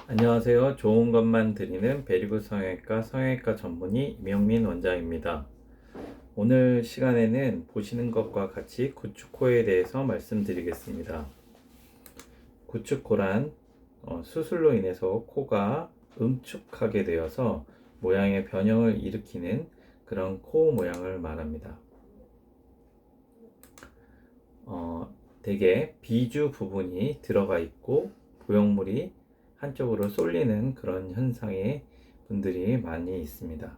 안녕하세요. 좋은 것만 드리는 베리굿 성형외과 전문의 임영민 원장입니다. 오늘 시간에는 보시는 것과 같이 구축코에 대해서 말씀드리겠습니다. 구축코란 수술로 인해서 코가 응축하게 되어서 모양의 변형을 일으키는 그런 코 모양을 말합니다. 대개 비주 부분이 들어가 있고 보형물이 한쪽으로 쏠리는 그런 현상의 분들이 많이 있습니다.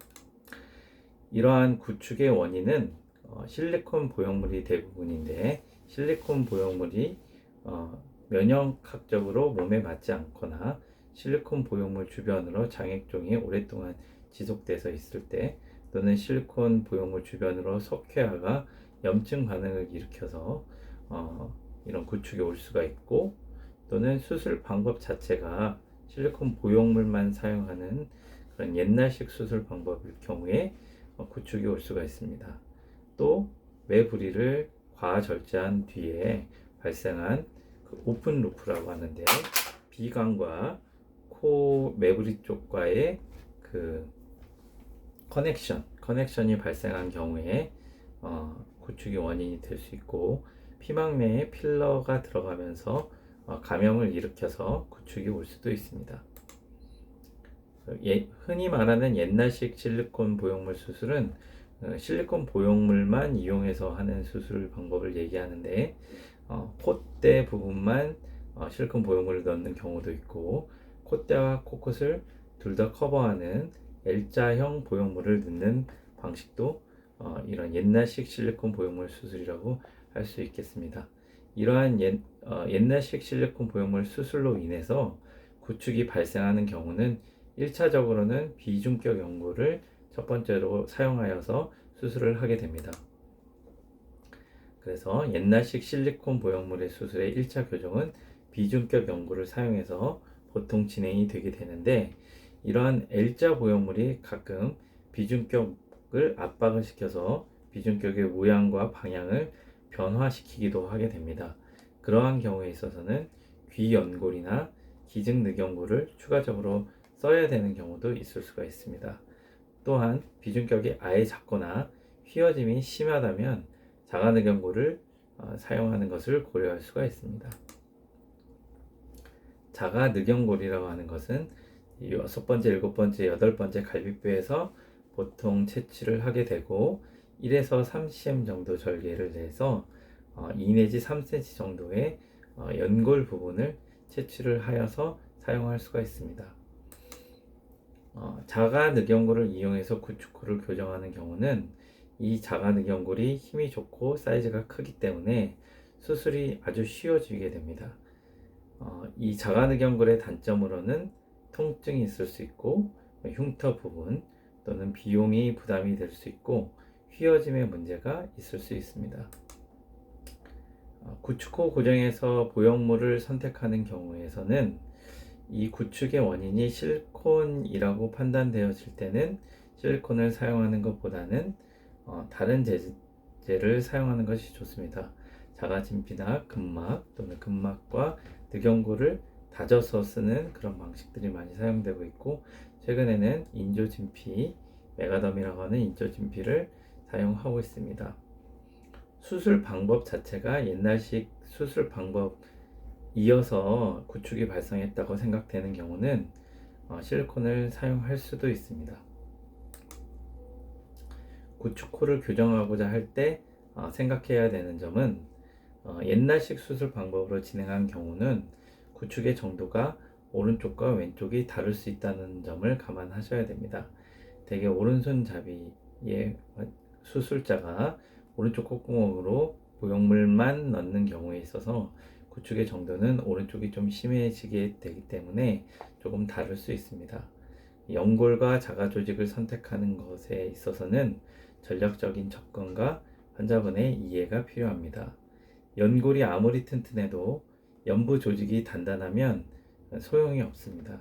이러한 구축의 원인은 실리콘 보형물이 대부분인데, 실리콘 보형물이 면역학적으로 몸에 맞지 않거나 실리콘 보형물 주변으로 장액종이 오랫동안 지속돼서 있을 때, 또는 실리콘 보형물 주변으로 석회화가 염증 반응을 일으켜서 이런 구축이 올 수가 있고, 또는 수술 방법 자체가 실리콘 보형물만 사용하는 그런 옛날식 수술 방법일 경우에 구축이 올 수가 있습니다. 또 매부리를 과절제한 뒤에 발생한 그 오픈 루프라고 하는데, 비강과 코 매부리 쪽과의 그 커넥션이 발생한 경우에 구축이 원인이 될 수 있고, 피막 내에 필러가 들어가면서 감염을 일으켜서 구축이 올 수도 있습니다. 흔히 말하는 옛날식 실리콘 보형물 수술은 실리콘 보형물만 이용해서 하는 수술 방법을 얘기하는데, 콧대 부분만 실리콘 보형물을 넣는 경우도 있고, 콧대와 코끝을 둘 다 커버하는 L자형 보형물을 넣는 방식도 이런 옛날식 실리콘 보형물 수술이라고 할 수 있겠습니다. 이러한 옛날식 실리콘 보형물 수술로 인해서 구축이 발생하는 경우는 1차적으로는 비중격 연고를 첫 번째로 사용하여서 수술을 하게 됩니다. 그래서 옛날식 실리콘 보형물의 수술의 1차 교정은 비중격 연고를 사용해서 보통 진행이 되게 되는데, 이러한 L자 보형물이 가끔 비중격을 압박을 시켜서 비중격의 모양과 방향을 변화시키기도 하게 됩니다. 그러한 경우에 있어서는 귀연골이나 기증늑연골을 추가적으로 써야 되는 경우도 있을 수가 있습니다. 또한 비중격이 아예 작거나 휘어짐이 심하다면 자가늑연골을 사용하는 것을 고려할 수가 있습니다. 자가늑연골이라고 하는 것은 6번째, 7번째, 8번째 갈비뼈에서 보통 채취를 하게 되고, 1에서 3cm 정도 절개를 내서 2 내지 3cm 정도의 연골 부분을 채취를 하여서 사용할 수가 있습니다. 자가늑연골을 이용해서 구축코를 교정하는 경우는 이 자가늑연골이 힘이 좋고 사이즈가 크기 때문에 수술이 아주 쉬워지게 됩니다. 이 자가늑연골의 단점으로는 통증이 있을 수 있고, 흉터 부분 또는 비용이 부담이 될 수 있고, 휘어짐의 문제가 있을 수 있습니다. 구축코 고정에서 보형물을 선택하는 경우에서는 이 구축의 원인이 실리콘이라고 판단되어질 때는 실리콘을 사용하는 것보다는 다른 재질을 사용하는 것이 좋습니다. 자가진피나 근막 또는 근막과 늑연골을 다져서 쓰는 그런 방식들이 많이 사용되고 있고, 최근에는 인조진피, 메가덤이라고 하는 인조진피를 사용하고 있습니다. 수술 방법 자체가 옛날식 수술 방법 이어서 구축이 발생했다고 생각되는 경우는 실리콘을 사용할 수도 있습니다. 구축코를 교정하고자 할 때 생각해야 되는 점은, 옛날식 수술 방법으로 진행한 경우는 구축의 정도가 오른쪽과 왼쪽이 다를 수 있다는 점을 감안하셔야 됩니다. 대개 오른손잡이의 수술자가 오른쪽 콧구멍으로 보형물만 넣는 경우에 있어서 구축의 정도는 오른쪽이 좀 심해지게 되기 때문에 조금 다를 수 있습니다. 연골과 자가 조직을 선택하는 것에 있어서는 전략적인 접근과 환자분의 이해가 필요합니다. 연골이 아무리 튼튼해도 연부 조직이 단단하면 소용이 없습니다.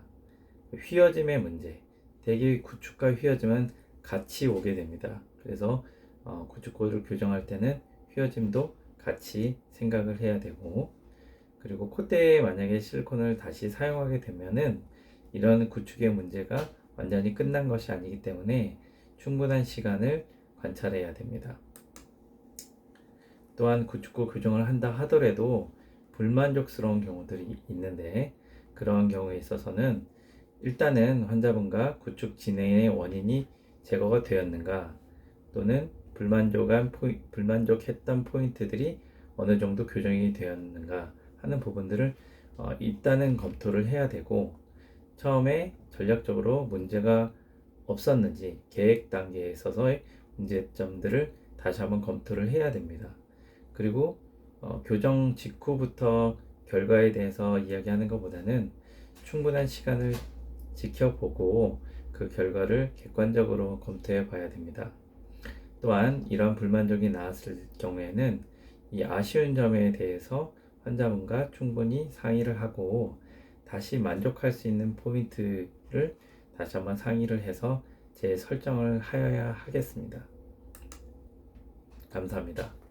휘어짐의 문제, 대개 구축과 휘어짐은 같이 오게 됩니다. 그래서 구축코를 교정할 때는 휘어짐도 같이 생각을 해야 되고, 그리고 콧대에 만약에 실리콘을 다시 사용하게 되면은 이런 구축의 문제가 완전히 끝난 것이 아니기 때문에 충분한 시간을 관찰해야 됩니다. 또한 구축구 교정을 한다 하더라도 불만족스러운 경우들이 있는데, 그러한 경우에 있어서는 일단은 환자분과 구축 진행의 원인이 제거가 되었는가, 또는 불만족했던 포인트들이 어느 정도 교정이 되었는가 하는 부분들을 일단은 검토를 해야 되고, 처음에 전략적으로 문제가 없었는지 계획 단계에 있어서의 문제점들을 다시 한번 검토를 해야 됩니다. 그리고 교정 직후부터 결과에 대해서 이야기하는 것보다는 충분한 시간을 지켜보고 그 결과를 객관적으로 검토해 봐야 됩니다. 또한 이러한 불만족이 나왔을 경우에는 이 아쉬운 점에 대해서 환자분과 충분히 상의를 하고, 다시 만족할 수 있는 포인트를 다시 한번 상의를 해서 재설정을 하여야 하겠습니다. 감사합니다.